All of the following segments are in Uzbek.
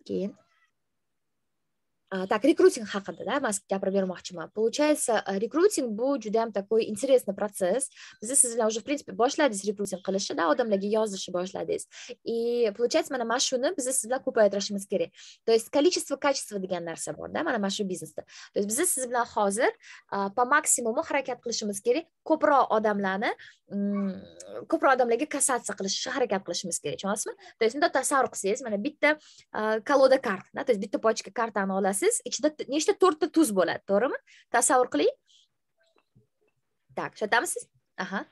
keyin так, rekruting haqida mas gapirib bermoqchiman. Получается, rekruting bu juda ham такой интересный процесс. Siz bilan уже в принципе boshladingiz rekruting qilishni, odamlarga yozishni boshladingiz. И получается, mana shuni biz siz bilan ko'paytirishimiz kerak. То есть количество качество degan narsa bor-da, mana shu biznesda. То есть biz siz bilan hozir по максимуму harakat qilishimiz kerak. Ko'proq odamlarga kassatsiya qilishga harakat qilishimiz kerak, tushunasizmi? То есть, bunday tasavvur qilsangiz, mana bitta kaloda kart, то есть bitta pochka kartani olasiz, ichida nechta 4 ta tuz bo'ladi, to'g'rimi? Tasavvur qiling. Tak, tushunamisiz? Aha.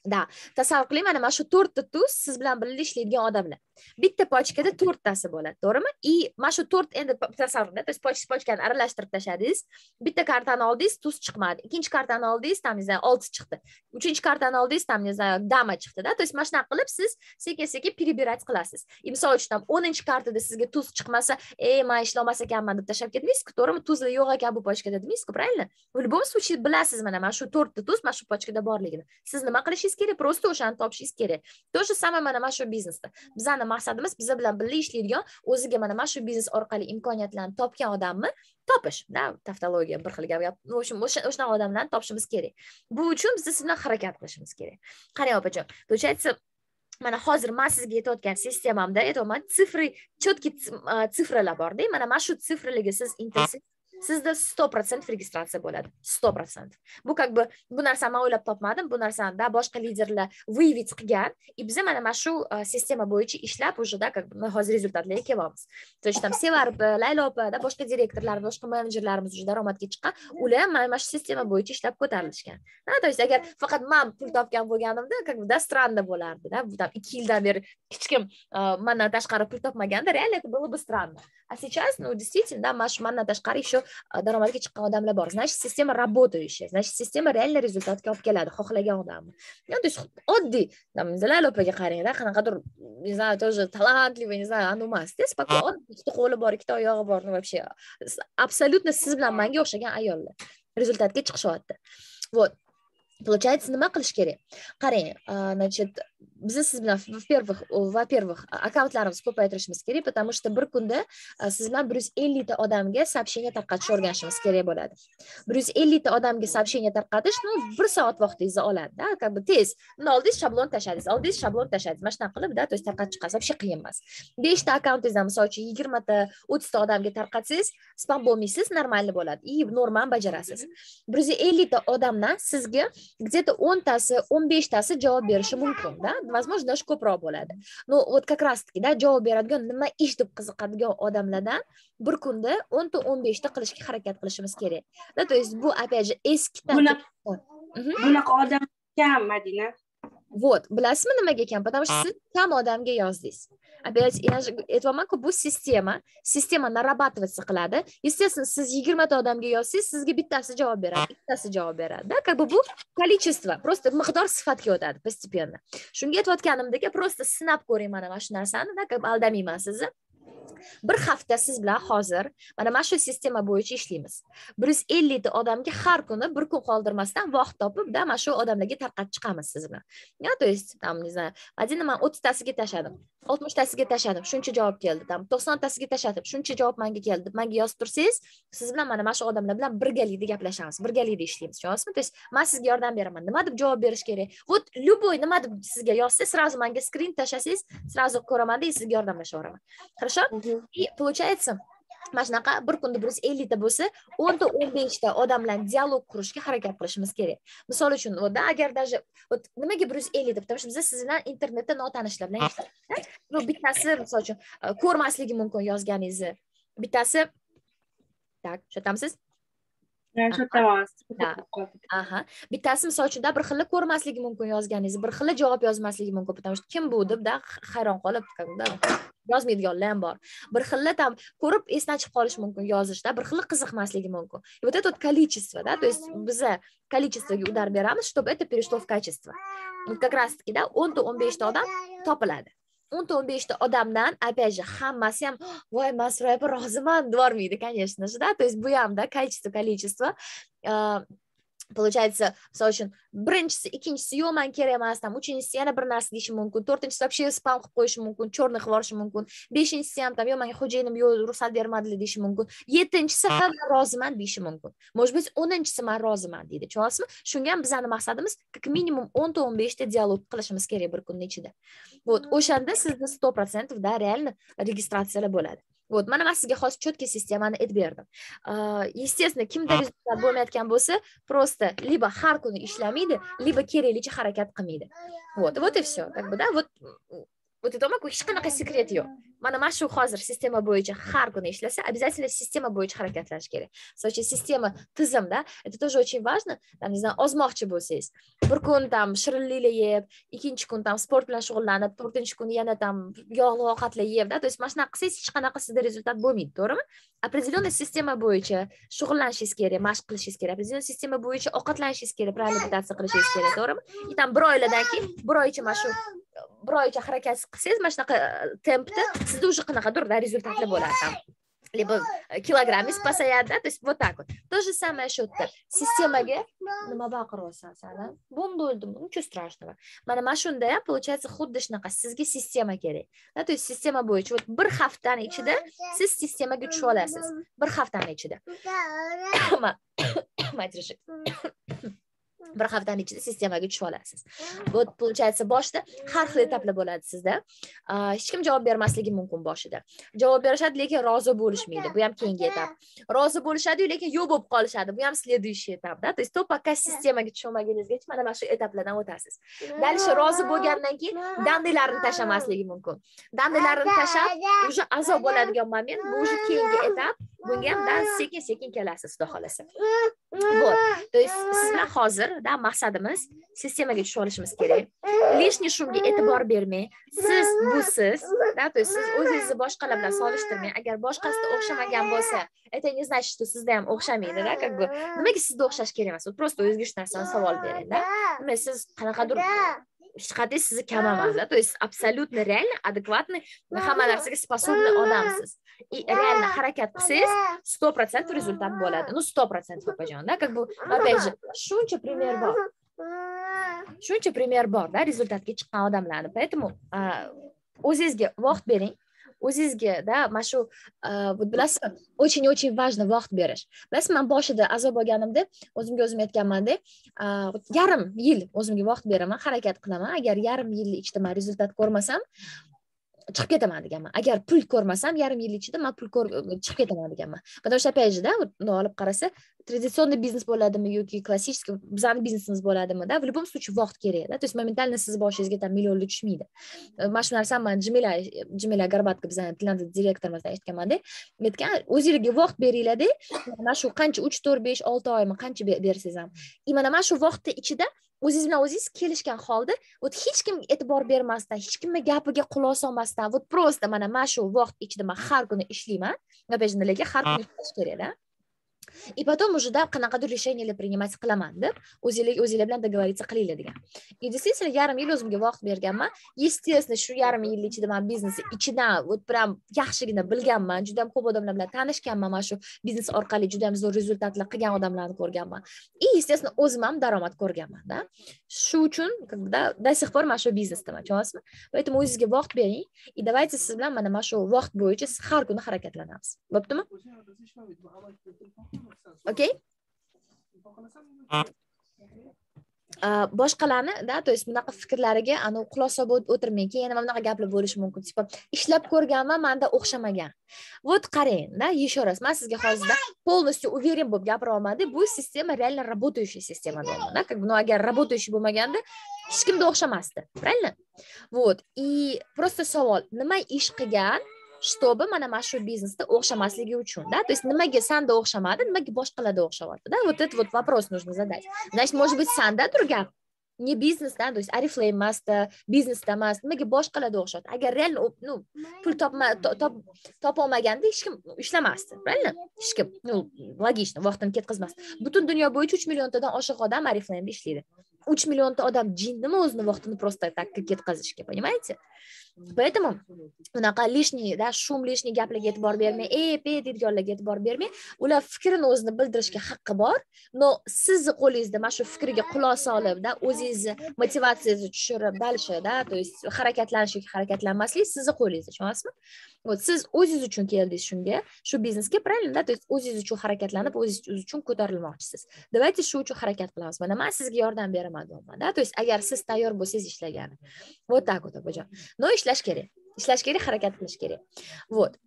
Da, tasavvur qiling, mana shu 4 ta tuz siz bilan birga ishlaydigan odamlar. Bitta pochkada 4 tasi bo'ladi, to'g'rimi? И mana shu 4 endi tasavvur qiling, то есть pochkani aralashtirib tashladingiz. Bitta kartani oldingiz, tuz chiqmadi. Ikkinchi kartani oldingiz, tam 6 chiqdi. Uchinchi kartani oldingiz, tam dama chiqdi-da. То есть mana shunaqa qilib siz sekin-sekin перебирать qilasiz. И misol uchun 10-chi kartada sizga tuz chiqmasa, men ishlamas ekanman deb tashlab ketmaysiz-ku, to'g'rimi? Tuzlar yo'q ekan bu pochkada demaysiz-ku, правильно? В любом случае bilasiz mana shu 4 ta tuz mana shu pochkada borligini. Siz nima qilishingiz kerak? Просто o'shani topishingiz kerak. То же самое mana shu biznesda. Bizning maqsadimiz biz bilan birga ishlaydigan, o'ziga mana shu biznes orqali imkoniyatlarni topgan odamni topish. Taftologiya bir xil gap. В общем, o'sha odamlarni topishimiz kerak. Bu uchun biz siz bilan harakat qilishimiz kerak. Qarang opajon. Получается, mana hozir men sizga aytayotgan sistemamda aytayman, четкий sifralar bor-da. Mana shu sifralarga siz intilsiz, sizda 100% registratsiya bo'ladi. 100%. Bu как бы bu narsani men o'ylab topmadim. Bu narsani boshqa liderlar выявить qilgan. И biz mana shu sistema bo'yicha ishlab уже как бы hozir rezultatlarga kelyapmiz. То есть там Sevar, Laylo opa, boshqa direktorlar, boshqa menejerlarimiz уже daromadga chiqqan. Ular ham mana shu sistema bo'yicha ishlab ko'tarilishgan. То есть agar faqat men pul topgan bo'lganimda, как бы странно bo'lardi-da. Bu там 2 yildan beri hech kim mendan tashqari pul topmaganda, реально это было бы странно. А сейчас, действительно, mendan tashqari еще daromadga chiqqan odamlar bor. Значит, система работающая. Значит, система реально rezultatga olib keladi, xohlagan odamni. То есть oddiy, Zalal opaga qarang-da, qanaqadir, не знаю, тоже talantливый, не знаю, emas. Spokойно, ikkita qo'li bor, ikkita oyog'i bor, вообще. Абсолютно siz bilan menga o'xshagan ayollar rezultatga chiqishyapti. Вот. Получается, nima qilish kerak? Qarang, значит, biz siz bilan во-первых, akkauntlarimizni ko'paytirishimiz kerak, потому что bir kunda siz bilan 150 ta odamga сообщение tarqatish o'rganishimiz kerak bo'ladi. 150 ta odamga сообщение tarqatish, 1 soat vaqtingizni oladi-da, как бы tez. Oldingiz shablon tashladingiz, mana shunaqa qilib-da, то есть tarqatib chiqasiz, вообще qiyin emas. 5 ta akkauntingizdan misol uchun 20 ta, 30 ta odamga tarqatsangiz, spam bo'lmaysiz, normal bo'ladi. И normani bajarasiz. 150 ta odamdan sizga где-то 10 tasi, 15 tasi javob berishi mumkin-da. Возможно, даже ko'proq bo'ladi. No, вот как раз-таки, javob beradigan, nima ish deb qiziqadigan odamlardan bir kunda 10 ta 15 ta qilishga harakat qilishimiz kerak. То есть bu опять же eskidan bunaqa odam kam, Madina. Вот, bilasizmi nimaga kam? Потому что siz kam odamga yozdingiz. Опять aytmoqmanku, bu sistema narabатываться qiladi. Естественно, siz 20 ta odamga yozsangiz, sizga bittasi javob beradi, ikkitasi javob beradi. Da, как бы bu количество, просто miqdor sifatga o'tadi постепенно. Shunga aytayotganimdek, просто sinab ko'ring mana shu narsani, da, как бы aldamayman sizni. Bir hafta siz bilan hozir mana shu sistema bo'yicha ishlaymiz. 150 ta odamga har kuni bir kun qoldirmasdan vaqt topib, mana shu odamlarga tarqatib chiqamiz siz bilan. То есть, там, не знаю, Madina men 30 tasiga tashladim, 60 tasiga tashladim, shuncha javob keldi, там 90 tasiga tashladim, shuncha javob menga keldi. Menga yozib tursangiz, siz bilan mana shu odamlar bilan birgalikda gaplashamiz, birgalikda ishlaymiz, tushunasizmi? То есть, men sizga yordam beraman. Nima deb javob berish kerak? Вот любой nima deb sizga yozsa, сразу menga screen tashlasangiz, сразу ko'raman-da, sizga yordamlashaveraman. Хорошо? И получается, mana shunaqa bir kunda 150 ta bo'lsa, 10 ta 15 ta odam bilan dialog qurishga harakat qilishimiz kerak. Misol uchun, agar даже nimaga 150 ta, потому что biz siz bilan internetda notanishlar bilan ishlaymiz. Bittasi misol uchun ko'rmasligi mumkin yozganingizni. Bittasi tak, tushunamsiz? Aha. Bittasi misol uchun bir xil ko'rmasligi mumkin yozganingizni, bir xil javob yozmasligi mumkin, потому что kim bu deb hayron qolib yozmaydiganlar ham bor. Bir xil tam ko'rib esdan chiqib qolish mumkin yozishda, bir xil qiziqmasligi mumkin. И вот это вот количество, да, то есть biz количествоga udar beramiz, чтобы это перешло в качество. Вот как раз таки, да, 10 ta 15 ta odam topiladi. 10 ta 15 ta odamdan опять же hammasi ham voy men so'rayapman roziman devormaydi, конечно же, да, то есть bu ham da количество Получается, misol uchun birinchisi, ikkinchisi yo'q, men kerak emasdan, uchinchisi yana bir narsa deyishi mumkin, to'rtinchisi вообще spam qilib qo'yishi mumkin, chorni qilib yuborishi mumkin, beshinchisi ham yo'q, menga xo'jayinim yo'q, ruxsat bermadilar deyishi mumkin, yettinchisi ha men roziman deyishi mumkin. Может быть, 10-si men roziman deydi. Tushunyapsizmi? Shunga ham bizning maqsadimiz как minimum 10-15 ta dialog qilishimiz kerak bir kunning ichida. Вот, o'shanda sizni 100% da real registratsiyalar bo'ladi. Вот, mana men sizga hozir четкий sistemani aytib berdim. Естественно, kimda rezultat bo'lmayotgan bo'lsa, просто либо har kuni ishlamaydi, либо keraklicha harakat qilmaydi. Вот и все. Как бы, да, вот это hech qanaqa sekret yo'q. Mana shu hozir sistema bo'yicha har kuni ishlasa, обязательно sistema bo'yicha harakatlanish kerak. So'chi sistema tizimda, это тоже очень важно. Там, не знаю, ozmoqchi bo'lsangiz, bir kun tam shirinliklar yeb, ikkinchi kun tam sport bilan shug'ullanib, to'rtinchi kun yana tam yog'li ovqatlar yeb, da, то есть mana shunaqa qilsangiz hech qanaqa sizda rezultat bo'lmaydi, to'g'rimi? Определенный sistema bo'yicha shug'ullanishingiz kerak, mashq qilishingiz kerak. Определенный sistema bo'yicha ovqatlanishingiz kerak, правильно питаться qilishingiz kerak, to'g'rimi? И там bir oylardan keyin, bir oy ichida mana shu bir oycha harakat qilsangiz, mana shunaqa tempda sizda уже qanaqadir rezultatlar bo'ladi tam. Либо kilogrammingiz pasayadi, то есть вот так вот. То же самое shu yerda. Sistemaga nima baqiryapsan san? Bomba o'ldim, nичего страшного. Mana shunda ham получается xuddi shunaqa sizga sistema kerak. То есть sistema bo'yicha вот bir haftaning ichida siz sistemaga tushib olasiz. Bir haftaning ichida. Bir haftaning ichida sistemaga tushib olasiz. Вот получается boshda har xil etaplar bo'ladi sizda. Hech kim javob bermasligi mumkin boshida. Javob berishadi, lekin rozi bo'lishmaydi. Bu ham keyingi etap. Rozi bo'lishadi, lekin yo'q bo'lib qolishadi. Bu ham следующий etap, да? То есть то пока sistemaga tushmaguningizgacha mana shu etaplardan o'tasiz. Dalish rozi bo'lgandan keyin dandilarni tashlamasligi mumkin. Dandilarni tashlab, уже azob bo'ladigan moment, bu уже keyingi etap. Bunga ham sekin-sekin kelasiz, xudo xolasa. Вот. То есть siz bilan hozir da maqsadimiz sistemaga tushib olishimiz kerak. Lishniy shunga e'tibor bermang. Siz busiz, da, то есть siz o'zingizni boshqalar bilan solishtirmang. Agar boshqasida o'xshamagan bo'lsa, это не значит, что sizda ham o'xshamaydi, da, как бы. Nimaga sizda o'xshash kerak emas? Просто o'zingizga shu narsani savol bering, da. Nima siz qanaqadir hech qanday sizni kam emas, da, то есть абсолютно реально адекватный, hamma narsaga способный odamsiz. И реально harakat qilsangiz 100% rezultat bo'ladi. Ну 100% papajon, да, как бы опять же, shuncha пример bor. Shuncha пример bor, da, rezultatga chiqqan odamlarni. Поэтому o'zingizga vaqt bering. O'zingizga da mana shu bilasizmi, очень важно vaqt berish. Bilasizmi, men boshida azob bo'lganimda o'zimga o'zim aytganman-da, yarim yil o'zimga vaqt beraman, harakat qilaman. Agar yarim yil ichida men rezultat ko'rmasam, chiqib ketaman deganman. Agar pul ko'rmasam, yarim yil ichida men pul chiqib ketaman deganman. Потому что опять же, да, вот olib qarasa, traditsionniy biznes bo'ladimi yoki klassический bizning biznesimiz bo'ladimi, da, в любом случае vaqt kerak, da. То есть моментально siz boshingizga tam millionlar tushmaydi. Mana shu narsani men Jimila Garbatka bizning Tailand direktorimizdan eshitganman-da. Aytgan, o'zingizga vaqt beringlar-da. Mana shu qancha 3, 4, 5, 6 oymi qancha bersangiz ham. Mana shu vaqtda ichida o'zingiz bilan o'zingiz kelishgan holda, вот hech kimga e'tibor bermasdan, hech kimga gapiga quloq solmasdan, вот просто mana shu vaqt ichida men har kuni ishlayman. Опять же, nimaga har kuni ishlash kerak-da? И потом уже, да, qanaqadir решениyalar принимать qilaman deb o'zinglar bilan doговориться qilinglar degan. И действительно yarim yil o'zimga vaqt berganman. Естественно, shu yarim yil ichida men biznesni ichidan вот прям yaxshigina bilganman, juda ham ko'p odamlar bilan tanishganman, mana shu biznes orqali juda ham zo'r rezultatlar qilgan odamlarni ko'rganman. И естественно, o'zim ham daromad ko'rganman, da. Shu uchun, когда до сих пор mana shu biznesdaman, tushunasizmi? Поэтому o'zingizga vaqt bering. И давайте siz bilan mana shu vaqt bo'yicha har kuni harakatlanamiz. Bo'ptimi? Okay? Boshqalarni, da, то есть bunaqa fikrlariga quloq solib o'tirmang. Keyin yana bunaqa gaplar bo'lishi mumkin. Tipo, ishlab ko'rganman, menda o'xshamagan. Вот qarang, da, еще раз, men sizga hozirda полностью уверен bo'lib gapira olmadim. Bu sistema реально работающая sistema bo'ldi, da. Как бы, agar работающий bo'lmaganda, hech kimga o'xshamasdi. Правильно? Вот. И просто savol, nima ish qilgan чтобы mana shu biznesda o'xshamasligi uchun, да? То есть nimaga sanda o'xshamadi, nimaga boshqalarda o'xshamayapti, да? Вот этот вот вопрос нужно задать. Значит, может быть, sanda turgan не biznes, да, то есть Oriflame emasda, biznesda emas, nimaga boshqalarda o'xshaydi. Agar real, ну, pul topolmaganda hech kim ishlamasdi, правильно? Hech kim, ну, logично, vaqtini ketkazmasdi. Butun dunyo bo'yicha 3 milliontadan oshiq odam Oriflame'da ishlaydi. 3 millionta odam jinnimi o'zini vaqtini просто так ketkazishga, понимаете? Поэтому unaqa lishniy da shum lishniy gaplarga e'tibor bermay, pe deydiganlarga e'tibor bermay, ular fikrini o'zini bildirishga haqqi bor. No, sizni qo'lingizda mana shu fikriga quloq solib, da o'zingizni motivatsiyangizni tushirib, dalishda, to есть harakatlanishga harakatlanmaslik sizni qo'lingizda, tushunasizmi? Вот siz o'zingiz uchun keldingiz shunga, shu biznesga, правильно, da? To есть o'zingiz uchun harakatlanib, o'zingiz uchun ko'tarilmoqchisiz. Давайте shu uchun harakat qilamiz. Mana men sizga yordam beraman deyman, da? To есть agar siz tayyor bo'lsangiz ishlagani. Вот так вот, opajon. No, ishlash kerak. Ishlash kerak, harakat qilish kerak. Вот.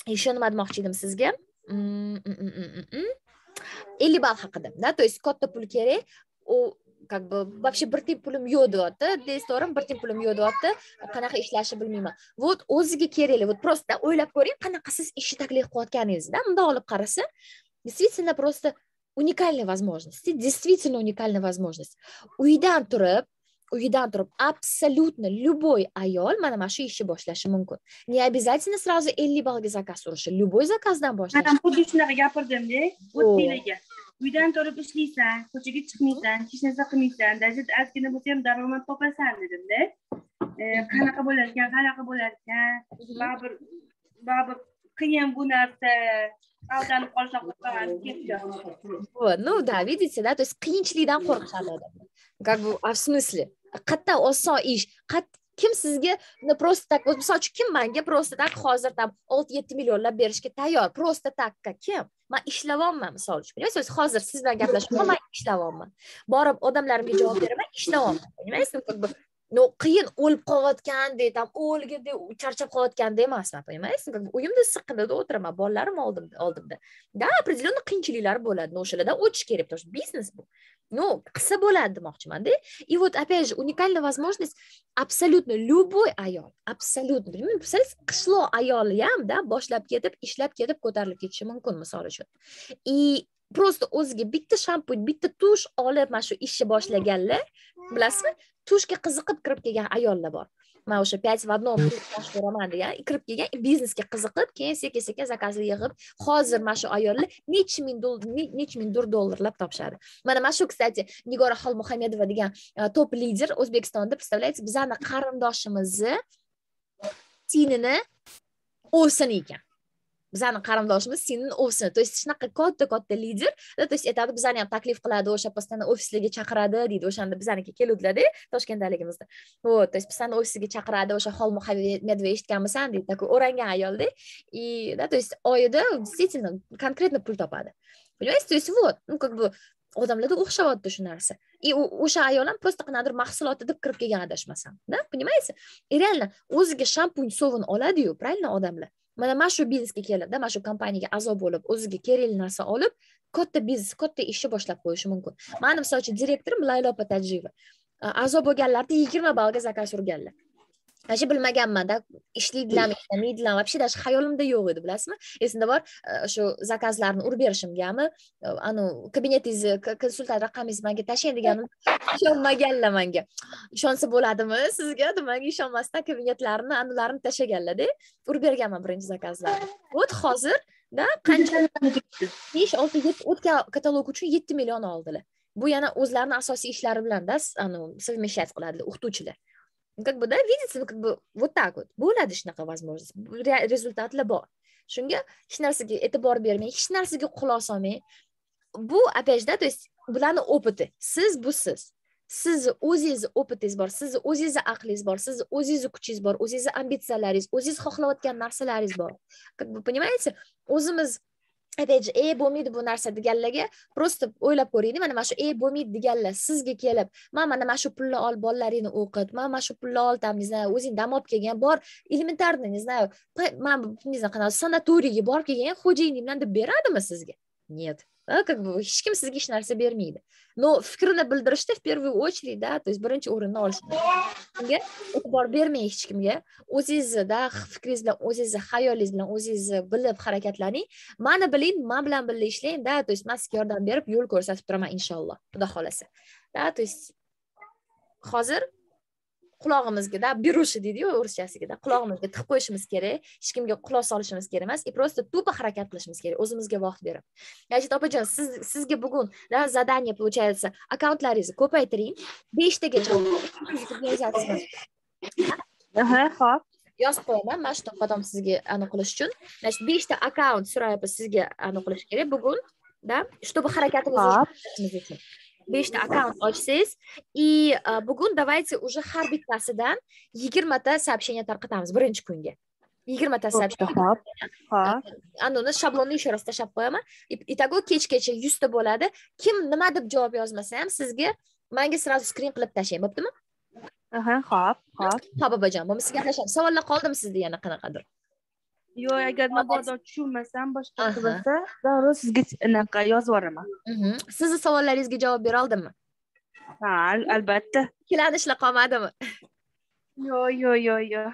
Еще nima demoqchi edim sizga? 50 ball haqida, da? То есть katta pul kerak. U как бы вообще bir tiyin pulim yo'q deyapti. Deysiz-to'g'rimi? Bir tiyin pulim yo'q deyapti. Qanaqa ishlashni bilmayman. Вот o'ziga kerakli. Вот просто o'ylab ko'ring, qanaqa siz ishni taklif qilayotganingizda, bunday olib qarasa, действительно просто уникальная возможность. Действительно уникальная возможность. Uydan turib абсолютно любой ayol mana shu ishni boshlashi mumkin. Не обязательно сразу 50 ballga zakaz urishi. Любой zakazdan boshlash. Men xuddi shunaqa gapirdim-da. O'tdinglarga. Uydan turib ishlaysan, ko'chaga chiqmaysan, hech narsa qilmaysan, даже ozgina bo'lsa ham daromad topasan dedim-da. Qanaqa bo'lar ekan, baribir qiyin bu narsa. Aldanib qolsa qo'rqaman, ketdi. Вот, ну да, видите, да, то есть qiyinchilikdan qo'rqishadi odamlar. Как бы, в смысле? Qatda oson ish, kim sizga просто так, misol uchun kim menga просто так hozir tam 6-7 millionlab berishga tayyor, просто takka kim? Men ishlayapman misol uchun. Bilasiz, hozir siz bilan gaplashib, men ishlayapman. Borib odamlarimga javob beraman, ishlayapman. Bilmaysizmi? Как бы no qiyin o'lib qolayotganda, tam o'lganda, charchab qolayotganda emasman, bilmaysizmi? Как бы uyimda issiqqinada o'tiraman, bolalarim oldimda. Da, определенно qiyinchiliklar bo'ladi. No, o'shalardan o'tish kerak, потому что biznes bu. Ну, qilsa bo'ladi demoqchiman-da. И вот опять же уникальная возможность абсолютно любой ayol, абсолютно, bilmaysiz, qishloq ayoli ham da boshlab ketib, ishlab ketib ko'tarilib ketishi mumkin, misol uchun. И просто o'ziga bitta shampun, bitta tush olib mana shu ishni boshlaganlar, bilasizmi? Tushga qiziqib kirib kelgan ayollar bor. Men o'sha 5 в 1 tush ko'raman degan, kirib kelgan, biznesga qiziqib, keyin sekin zakazli yig'ib, hozir mana shu ayollar necha ming dollarlab topishadi. Mana shu, kстати, Nigora Xolmuhamedova degan top lider O'zbekistonda, представляете, bizani qarindoshimizni sinini o'sin ekan. Bizani qarindoshimiz sinini o'sin. То есть shunaqa katta lider, то есть aytadi, bizani ham taklif qiladi, o'sha postani ofislarga chaqiradi, deydi. O'shanda bizaniki keluvdilar-da, Toshkentdaligimizda. Вот, то есть bizani ofisiga chaqiradi, o'sha Xolmuhamedova eshitganmisan, deydi. Такой o'rangan ayolda. И, да, то есть oyida действительно конкретно pul topadi. Понимаете? То есть вот, ну как бы odamlarda o'xshavotdi shu narsa. И o'sha ayol ham просто qanadir mahsulot deb kirib kelgan adashmasam, da? Понимаете? И реально o'ziga shampun sovun oladi-yu, правильно odamlar? Mana shu biznesga kelib, mana shu kompaniyaga a'zo bo'lib, o'ziga kerakli narsa olib, katta biznes, katta ishni boshlab qo'yishi mumkin. Meni misol uchun direktorim Laylo Patajiyeva. A'zo bo'lganlarda 20 ballga zakaz urganlar. Ashi bilmaganman-da, ishlaydilarmi, ishlamaydilarmi, вообще даже xayolimda yo'q edi, bilasizmi? Esimda bor, shu zakazlarni urib berishimgami, kabinetingizni, konsultant raqamingizni menga tashlang deganim, ishonmaganlar menga. Ishonsa bo'ladimi sizga? Menga ishonmasdan kabinetlarni, anularini tashaganlar-da, urib berganman birinchi zakazlarni. Вот hozir da qancha 5-6 o'tgan katalog uchun 7 million oldilar. Bu yana o'zlarining asosiy ishlari bilan-da, совмещать qiladilar o'qituvchilar. Как бы, да, видите, как бы вот так вот. Bo'ladi shunaqa возможность. Rezultatlar bor. Shunga hech narsaga e'tibor bermang, hech narsaga quloq solmang. Bu опять же, да, то есть bularning opiti. Siz bu siz. Sizni o'zingizni opitingiz bor, sizni o'zingizni aqlingiz bor, sizni o'zingizni kuchingiz bor, o'zingizni ambitsiyalaringiz, o'zingiz xohlayotgan narsalaringiz bor. Как бы, понимаете? O'zimiz опять же, bo'lmaydi bu narsa deganlarga просто o'ylab ko'ring. Mana shu bo'lmaydi deganlar sizga kelib, mana shu pulni ol, bolalaringni o'qit, mana shu pulni ol, там, не знаю, o'zing dam olib kelgan, bor, elementarno, не знаю, men, не знаю, qanaqa sanatoriyga borib kelgan xo'jayiningdan deb beradimi sizga? Нет. Как бы hech kim sizga hech narsa bermaydi. Но fikrini bildirishda в первую очередь, да, то есть birinchi o'rinni olish. Bunga e'tibor bermang hech kimga. O'zingizda fikringiz bilan, o'zingizning xayolingiz bilan o'zingizni bilib harakatlaning. Meni biling, men bilan birga ishlang, da, то есть men sizga yordam berib, yo'l ko'rsatib turaman inshaalloh, xudo xolasa. Da, то есть hozir qulog'imizga, da, birushi deydi-ku o'rischasiga, da, qulog'imizga tiqib qo'yishimiz kerak, hech kimga quloq solishimiz kerak emas, просто тупо harakat qilishimiz kerak, o'zimizga vaqt berib. Значит, opajon, sizga bugun, da, задание получается, akkauntlaringizni ko'paytiring, 5 tagacha organizatsiyani Aha, xo'p. Yozib qo'yaman, mana shu topqatam sizga aniq qilish uchun. Значит, 5 ta akkaunt so'rayapti sizga aniq qilish kerak bugun, да, чтобы harakatimizni uchun. 5 ta akkaunt ochsangiz, и bugun давайте уже har bittasidan 20 ta сообщение tarqatamiz birinchi kunga. 20 ta сообщение. Xo'p. Xo'p. Anoni shablonni еще раз tashlab qo'yaman. Itago kechgacha 100 ta bo'ladi. Kim nima deb javob yozmasa ham sizga menga sразу screen qilib tashlang, bo'ptimi? Aha, xo'p. Xo'p. Ha, bobojon, bo'lmasa gaplashamiz. Savollar qoldimi sizda yana qanaqadir? Yo'q, agar mabodo tushunmasam boshqa bo'lsa, darrov sizga anaqa yozib yuboraman. Sizni savollaringizga javob bera oldimmi? Ha, albatta. Ikkilanishlar qolmadimi? Yo'q.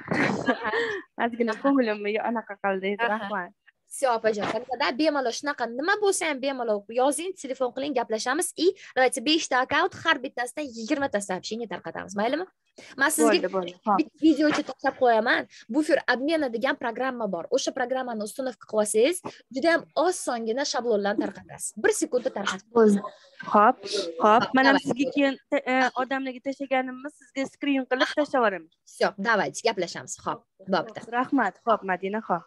Ozgina ko'nglim anaqa qildi, rahmat. Все, opajon, qanaqada bemalol shunaqa nima bo'lsa ham bemalol yozing, telefon qiling, gaplashamiz. И давайте 5 ta akkaunt har bittasidan 20 ta сообщение tarqatamiz, maylimi? Men sizga videocha tashlab qo'yaman. Buffer обмена degan programma bor. O'sha programmani ustunovka qilib olsangiz, juda ham osongina shablonlarni tarqatasiz. 1 sekundda tarqatib. Xo'p. Men ham sizga keyin odamlarga tashlaganimni sizga screen qilib tashlab yuboraman. Все, давайте gaplashamiz. Xo'p, bo'pti. Rahmat. Xo'p, Madina, xo'p.